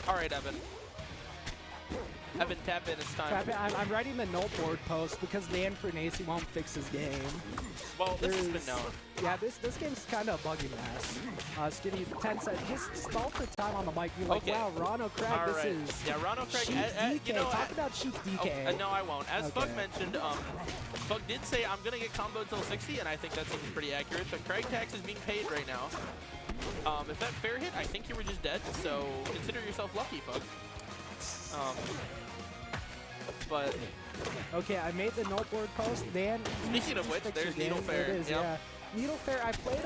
All right, Evan. Evan, tap in. It's time. I'm writing the note board post because Dan Fernacey won't fix his game. Well, this has been known. Yeah, this game's kind of a buggy mess. Skinny, 10 seconds. Just stall for time on the mic. You're like, wow, Ranno, Kragg, All this right. is Yeah, Ranno, Kragg. DK. You know, Talk about cheap DK. No, I won't. As Phug mentioned, Phug did say, I'm going to get combo until 60, and I think that seems pretty accurate. But Kragg tax is being paid right now. If that fair hit, I think you were just dead, so consider yourself lucky, Phug. But okay, I made the note board post. Dan, speaking of which, there's Needle Fair. It is, yeah. Needle Fair, I played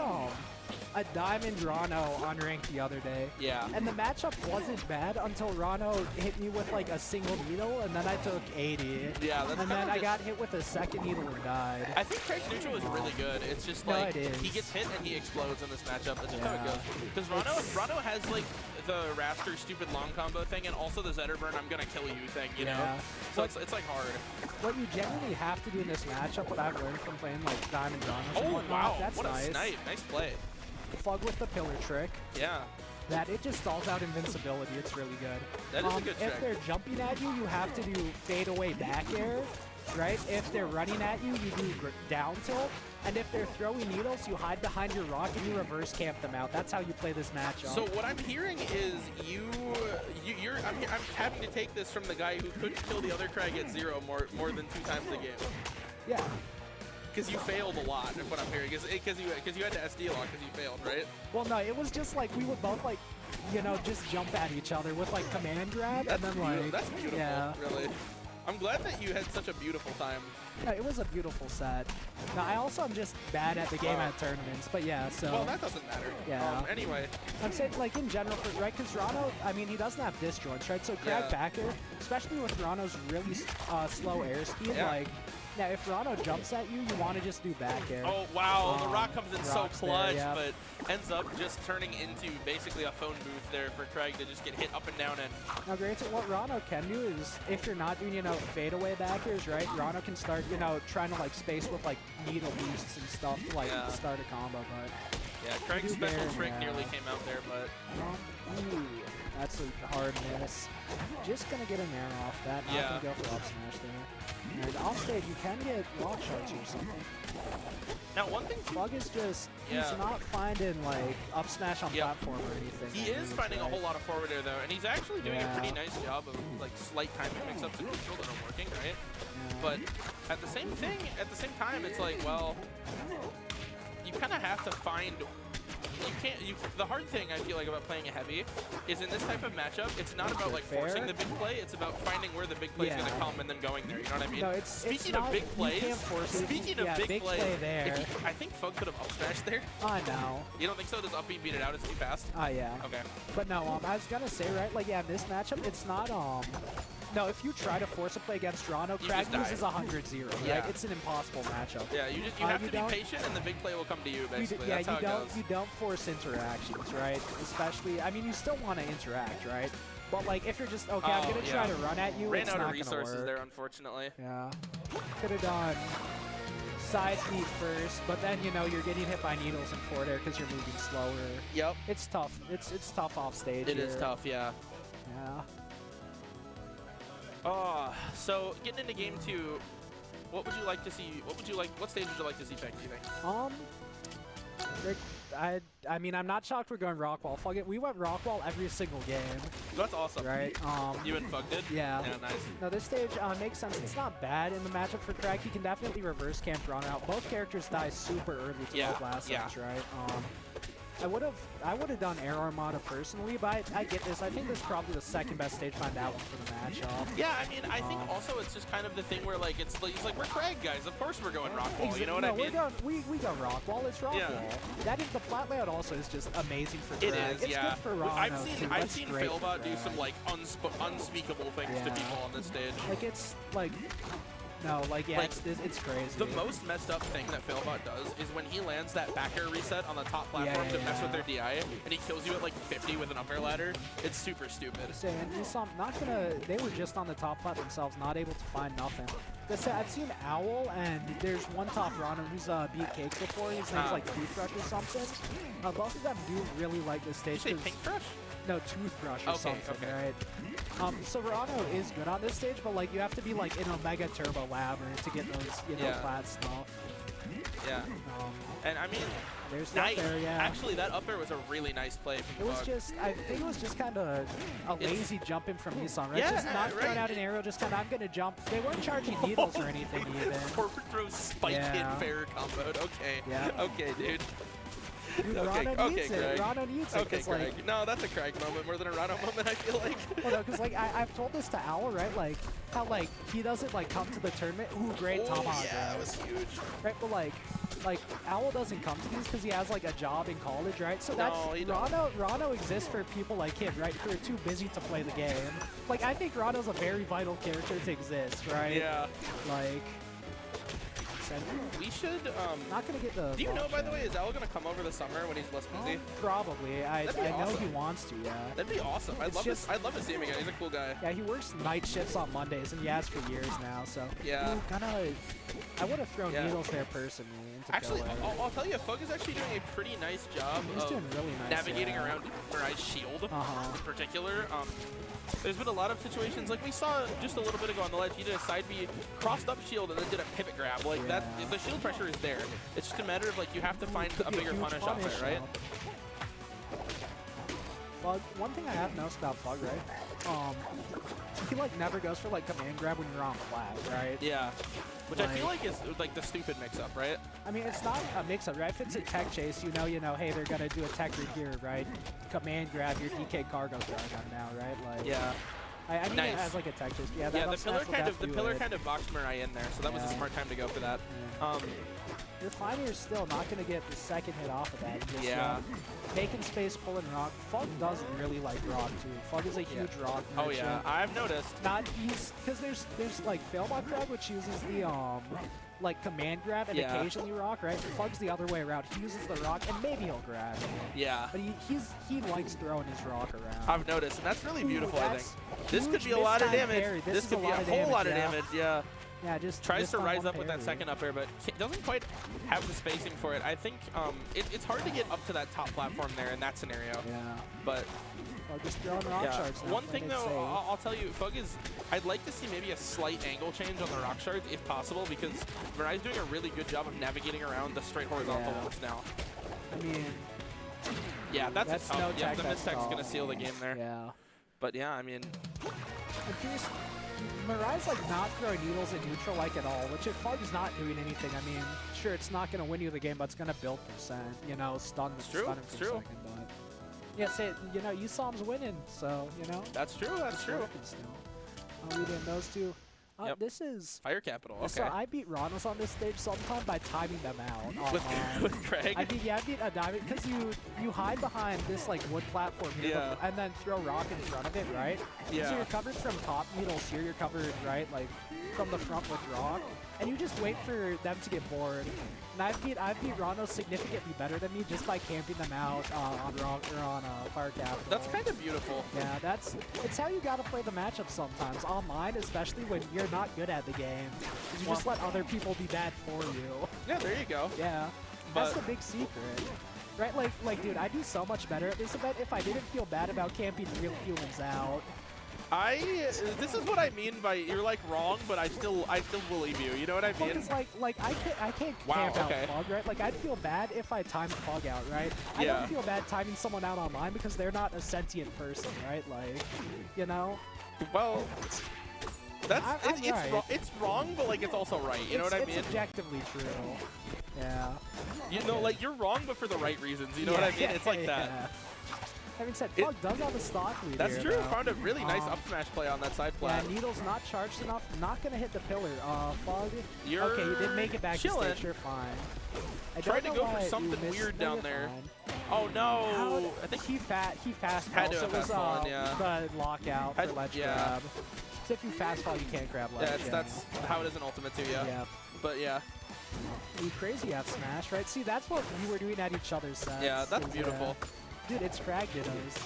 a Diamond Ranno on rank the other day. Yeah. And the matchup wasn't bad until Ranno hit me with like a single needle, and then I took 80. Yeah, that's and then I got hit with a second needle and died. I think Kragg's neutral is really good. It's just like he gets hit and he explodes in this matchup. That's just how it goes. Because Ranno has like the Raster stupid long combo thing, and also the Zetterburn I'm gonna kill you thing, you know? So it's like hard. What you generally have to do in this matchup, what I've learned from playing like Diamond Rannos and whatnot, wow, that's what nice. a snipe. Nice play. Phug with the pillar trick. Yeah. That it just stalls out invincibility. It's really good. That is a good trick. If they're jumping at you, you have to do fade away back air, right? If they're running at you, you do down tilt. And if they're throwing needles, you hide behind your rock and you reverse camp them out. That's how you play this matchup. So what I'm hearing is I'm having to take this from the guy who couldn't kill the other Kragg at 0 more than 2 times a game. Yeah. Because you failed a lot, is what I'm hearing. Because you had to SD a lot because you failed, right? Well, no, it was just like we would both like, you know, just jump at each other with like command grab, and then like that's beautiful, really. I'm glad that you had such a beautiful time. Yeah, it was a beautiful set. Now, I also am just bad at the game at tournaments, but yeah, so. Well, that doesn't matter. Yeah. Anyway. I'm saying, like, in general, right? Because Ranno, I mean, he doesn't have disjoints, right? So Kragg back air, especially with Ranno's really slow airspeed, like, yeah, if Ranno jumps at you, you want to just do back air. Oh, wow. The rock comes in so clutch, there, but ends up just turning into basically a phone booth there for Kragg to just get hit up and down in. Now, granted, what Ranno can do is, if you're not doing, you know, fadeaway back airs, right, Ranno can start, you know, trying to, like, space with, like, needle boosts and stuff to, like, start a combo, but... Yeah, Kragg's special trick nearly came out there, but... Ooh, that's a hard miss. Just gonna get an air off that, not gonna go for up smash there. And off stage, you can get lock shards or something. Now, one thing Phug is just, he's not finding, like, up smash on platform or anything. He is finding a whole lot of forward air, though, and he's actually doing a pretty nice job of, like, slight timing mix-ups and control that are working, right? But at the same time, it's like, well, you kind of have to find... the hard thing I feel like about playing a heavy is in this type of matchup, it's not about like forcing the big play, it's about finding where the big play is going to come and then going there, you know what I mean? No, speaking of big plays, big play there. I think Phug could have up smashed there. I know. You don't think so? Does up B beat it out? It's too fast? Yeah. Okay. But no, I was going to say, right, like, yeah, this matchup, it's not, no, if you try to force a play against Ranno, Kragg loses 100-0. Right? It's an impossible matchup. Yeah, you have to be patient, and the big play will come to you, basically. That's how it goes. You don't force interactions, right? Especially, I mean, you still want to interact, right? But, like, if you're just, okay, I'm going to try to run at you, Ran it's out not of resources work. there, unfortunately. Yeah. Could have done side speed first, but then, you know, you're getting hit by needles and forward air because you're moving slower. Yep. It's tough. It's tough off stage. It is tough, yeah. Yeah. So getting into game 2, what would you like to see? What stage would you like to see Phug, do you think? I mean, I'm not shocked we're going Rockwall. Fuck it, we went Rockwall every single game. That's awesome. Right? You and Phug did? Yeah. Yeah, nice. No, this stage makes sense. It's not bad in the matchup for Kragg. He can definitely reverse camp Ranno out. Both characters die super early to the blast stage, right? I would have done Air Armada personally, but I get this. I think this is probably the second best stage find that one for the matchup. Yeah, I mean, I think also it's just kind of the thing where like it's like we're Kragg guys. Of course we're going Rockwall. You know what I mean? We go Rockwall. It's Rockwall. Yeah. That is the plat layout. Also is just amazing for Kragg. It is. It's good for Ranno. I've seen Philbot do some like unspeakable things to people on this stage. Like it's like. No, like, yeah, it's crazy. The most messed up thing that Philbot does is when he lands that back air reset on the top platform to mess with their DI, and he kills you at like 50 with an up air ladder. It's super stupid. They were just on the top plat themselves, not able to find nothing. I've seen Owl, and there's one top Ranno who's beat Cake before. His name's like Toothbrush or something. Both of them do really like this stage. Did you say Pink Crush? No, toothbrush or something, right? So Ranno is good on this stage, but like you have to be like in Omega Turbo Lab to get those, you know, plat stuff. Yeah. And I mean, there's that there, yeah. Actually, that up air was a really nice play from It was just, I think it was just kind of a lazy jump in from Nissan, right? Yeah, just not throwing out an arrow, just kind of, I'm going to jump. They weren't charging needles or anything even. Forward throw spike hit fair comboed. Okay. Yeah. Okay, dude. Dude, okay, Ranno needs it. Ranno needs it. Okay, Kragg. Like, no, that's a Kragg moment more than a Ranno moment, I feel like. Well, no, because like I've told this to Owl, right? Like how like he doesn't like come to the tournament. Ooh, great tomahawk. Yeah, that was huge. Right, but like Owl doesn't come to these because he has like a job in college, right? So that's Ranno exists for people like him, right? Who are too busy to play the game. Like I think Ranno's a very vital character to exist, right? Yeah. Like. We should, not gonna get the. Do you know, by the way, is Owl gonna come over the summer when he's less busy? Probably. I know he wants to. Yeah. That'd be awesome. I'd love to see him again. He's a cool guy. Yeah, he works night shifts on Mondays, and he has for years now. So. Yeah. I would have thrown needles there personally. Actually, I'll tell you, Phug is actually doing a pretty nice job of doing really nice, navigating around Mirai's shield in particular. There's been a lot of situations, like we saw just a little bit ago on the ledge, he did a side B, crossed up shield, and then did a pivot grab. Like that, the shield pressure is there. It's just a matter of like you have to find a bigger punish off it, right? Phug, one thing I have noticed about Phug, right? He like never goes for like command grab when you're on flat, right? Yeah. Which I feel like is like the stupid mix-up, right? I mean, it's not a mix-up, right? If it's a tech chase, you know, hey, they're gonna do a tech read here, right? Command grab your DK cargo drag on now, right? Like, yeah. I mean, it as like a tech chase. Yeah, the pillar kind of boxed Mirai in there, so that was a smart time to go for that. Your Finer's still not going to get the second hit off of that. Just, making space, pulling rock. Phug does really like rock, too. Phug is a huge rock merchant. Oh, yeah. I've noticed. Because there's like Fail on Kragg, which uses the, like, command grab and occasionally rock, right? Phug's the other way around. He uses the rock, and maybe he'll grab. Yeah. But he likes throwing his rock around. I've noticed, and that's really beautiful, I think. This could be a lot of damage. This could be a whole lot of damage, yeah. Yeah, just tries to rise up with that second up air, but doesn't quite have the spacing for it. I think it's hard to get up to that top platform there in that scenario. Yeah. But just throwing rock shards. One thing though, I'll tell you, Phug is. I'd like to see maybe a slight angle change on the rock shards if possible, because Mirai's doing a really good job of navigating around the straight horizontal ones now. I mean. Yeah, that's a tough. Yeah, the mistech's gonna seal the game there. Yeah. But yeah, I mean. I'm curious. Mirai's like not throwing needles in neutral like at all, which if Phug's not doing anything, I mean, sure, it's not going to win you the game, but it's going to build percent, you know, stun him for a second, but yeah, you know, you saw him's winning, so, you know. That's true, that's true. We did those two. This is Fire Capital. Okay. So I beat Rannos on this stage sometime by timing them out. With Kragg? I beat a diamond because you hide behind this like wood platform here, and then throw rock in front of it, right? Yeah. So you're covered from top needles here. You're covered right like from the front with rock, and you just wait for them to get bored. And I've beat Rannos significantly better than me just by camping them out on rock or on Fire Capital. That's kind of beautiful. Yeah, it's how you gotta play the matchup sometimes online, especially when you're not good at the game. You just let other people be bad for you. Yeah, there you go. Yeah, that's the big secret. Right, like, dude, I'd be so much better at this event if I didn't feel bad about camping real humans out. This is what I mean by you're like wrong, but I still believe you. You know what I mean? Because like I can't camp out Phug, right? Like I'd feel bad if I timed Phug out, right? I don't feel bad timing someone out online because they're not a sentient person, right? Like, you know. Well, it's wrong, but like it's also right. You know what I mean? It's objectively true. Yeah. You know, like you're wrong, but for the right reasons. You know what I mean? It's like that. Having said, Phug does have a stock lead. That's true. Found a really nice up smash play on that side flat. Yeah, Needle's not charged enough. Not going to hit the pillar. Phug. You're okay, you didn't make it back to stage. You're fine. Tried to go for something weird down there. Oh no! I think he fast had to so have fast fallen, yeah. The lockout for ledge grab. So if you fast fall, you can't grab ledge. That's how it is in Ultimate too, yeah. But yeah. You crazy F smash, right? See, that's what we were doing at each other's sets. Yeah, that's beautiful. Dude, it's Kragg dittos.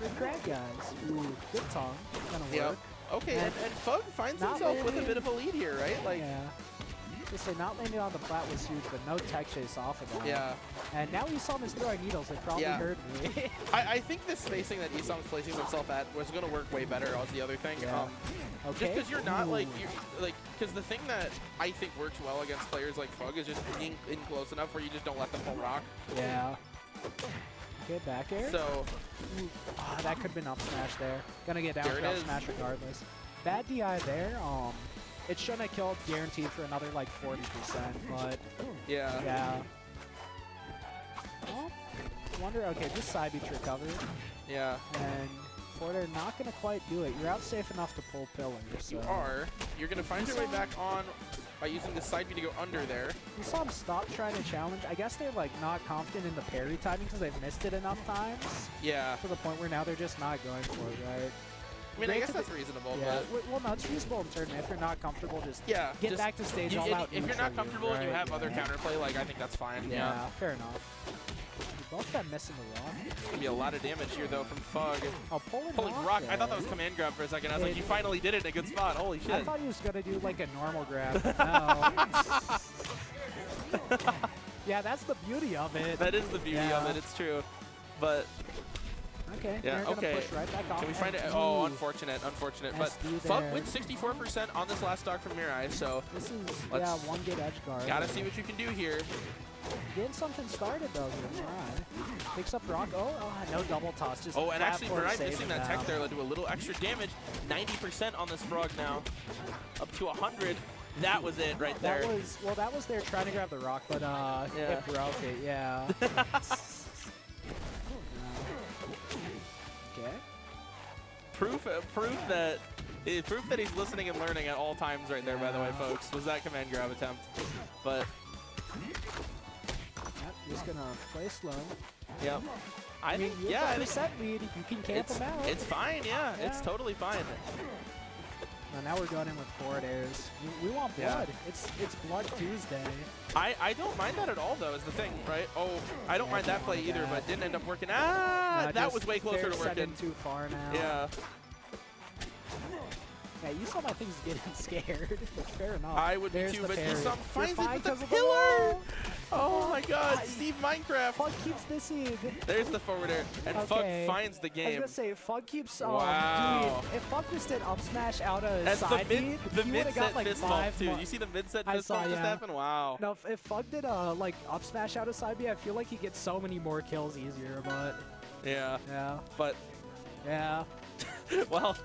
We're Kragg guys. Ooh, good tongue. Gonna work. Okay, and Phug finds himself with a bit of a lead here, right? Like, Just say not landing on the plat was huge, but no tech chase off of that. Yeah. And now Esom is throwing needles. It probably heard me. I think the spacing that Esam's placing himself at was going to work way better was the other thing. Yeah. Just because you're not because the thing that I think works well against players like Phug is just being in close enough where you just don't let them pull rock. Yeah. Okay, back air. So, that could have been up smash there. Gonna get down for up smash regardless. Bad DI there. It shouldn't have killed guaranteed for another like 40%, but yeah. Yeah. Oh, wonder. Okay, just side beach recover. Yeah. And Forder not gonna quite do it. You're out safe enough to pull pillars. So. You are. You're gonna find your way back on by using the side B to go under there. You saw him stop trying to challenge. I guess they're like not confident in the parry timing because they've missed it enough times. Yeah. To the point where now they're just not going for it, right? I mean, I guess that's reasonable, yeah. but... Well, no, it's reasonable in tournament. If you're not comfortable, just get back to stage all out. If you're not comfortable and you have other counterplay, like, I think that's fine. Yeah, fair enough. We both got missing the rock. It's going to be a lot of damage here, though, from Phug. Oh, pulling rock. I thought that was command grab for a second. I was like, you finally did it in a good spot. Holy shit. I thought he was going to do, like, a normal grab. No. Yeah, that's the beauty of it. That is the beauty of it. It's true. But... Okay. Yeah. Okay. Push right back off. Can we find it? Oh, unfortunate. But Phug wins 64% on this last stock from Mirai. So this is one good edge guard. Gotta see what you can do here. Getting something started though here. Mirai picks up rock. No double toss. Just and actually Mirai missing that tech there led to a little extra damage. 90% on this frog now, up to 100. That was it right there. That was there trying to grab the rock, but it broke it. Yeah. Okay. Proof that he's listening and learning at all times right there, by the way, folks, was that command grab attempt. But just gonna play slow. Yep. I think I think set lead, you can camp them out. It's fine, yeah. It's totally fine. Now we're going in with forward airs. We want blood. It's Blood Tuesday. I don't mind that at all, though, is the thing, right? Oh, I don't mind that play either, but it didn't end up working. That was way closer to working. Too far now. Yeah. Yeah, Esom, I think, is getting scared, but fair enough. I would be too, but Esom finds it with the pillar! Oh my god, Steve Minecraft! Phug keeps missing. There's the forward air, and Phug finds the game. I was going to say, Phug keeps... Wow. Dude, if Phug just did up smash out of side B, the he would have got like fist 5 too. You see the mid-set fist bump just happen? Wow. No, if Phug did like up smash out of side B, I feel like he gets so many more kills easier, but... Yeah. Yeah. But... Yeah. Well...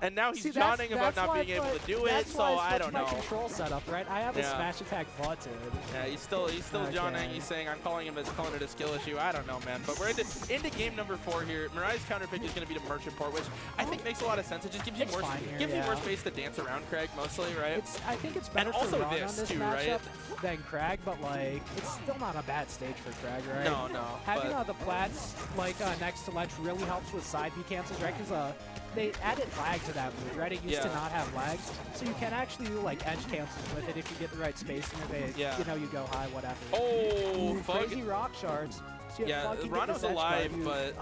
And now he's yawning about not being able to do it, so I don't know. That's my control setup, right? I have a smash attack button. Yeah, he's still yawning. He's saying, I'm calling it a skill issue. I don't know, man. But we're into game number 4 here. Mirai's counter pick is going to be to Merchant Port, which I think makes a lot of sense. It just gives you more space to dance around Kragg mostly, right? I think it's better for Ranno on this matchup than Kragg, but like it's still not a bad stage for Kragg, right? No. Having the plats like next to ledge really helps with side B cancels, right? Because they added lag to that move, right? It used to not have lags, so you can actually do like edge cancels with it if you get the right spacing, or you go high, whatever. Oh, crazy rock shards. So Ranno's alive, but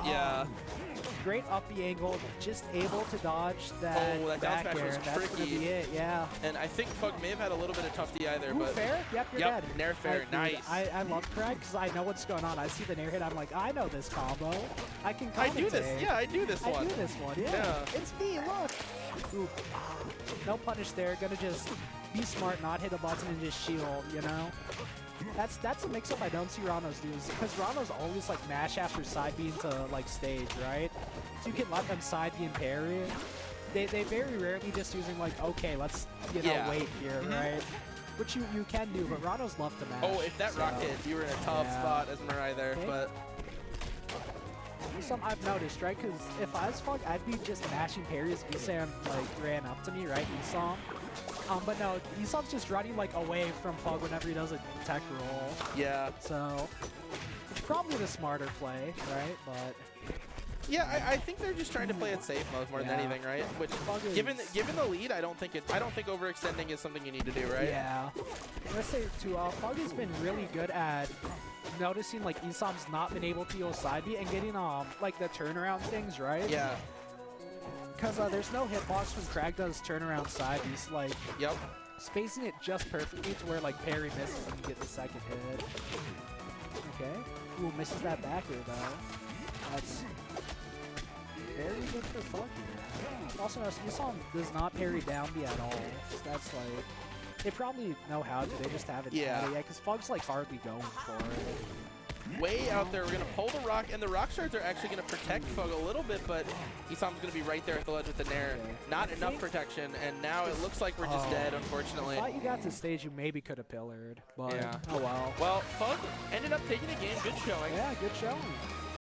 great up B angle, just able to dodge that back air. That's gonna be it, yeah. And I think Phug may have had a little bit of tough DI there, but fair. Yep, you're dead. Nair fair, nice. I love Kragg because I know what's going on. I see the Nair hit. I'm like, I know this combo. I can. I do this. Yeah, I do this one. I do this one. Yeah. It's me. Look. Ooh. No punish there. Gonna just be smart, not hit a button, and just shield. You know. That's a mix-up I don't see Ranno's do, because Ranno's always like mash after side B into like stage, right? So you can let them side B and parry. They very rarely just using like, okay, let's wait here, right? Which you can do, but Ranno's love to mash. Oh, if that rocket, you were in a tough spot as Mirai there, but. Some I've noticed, right? Because if I was Phug, I'd be just mashing parries. Esam like ran up to me, right? Esom. But no, Esom's just running like away from Phug whenever he does a tech roll. Yeah. So it's probably the smarter play, right? But yeah, I think they're just trying to play it safe more than anything, right? Which given the lead, I don't think overextending is something you need to do, right? Yeah. Let's say too, Phug has been really good at noticing like Esom's not been able to use side B and getting like the turnaround things, right? Yeah. because there's no hitbox when Kragg does turnaround side. He's like spacing it just perfectly to where like parry misses and you get the second hit. Okay. Ooh, misses that back air though. That's very good for Phug here. Also, Isom does not parry down B at all. So that's like, they probably know how to, they just haven't had it yet, because Phug's like hardly going for it. Way out there, we're going to pull the rock, and the rock shards are actually going to protect Phug a little bit, but Isam's going to be right there at the ledge with the Nair. Okay. Not enough protection, and now it looks like we're just dead, unfortunately. I thought you got to stage you maybe could have pillared, but oh well. Well, Phug ended up taking a game. Good showing. Yeah, good showing.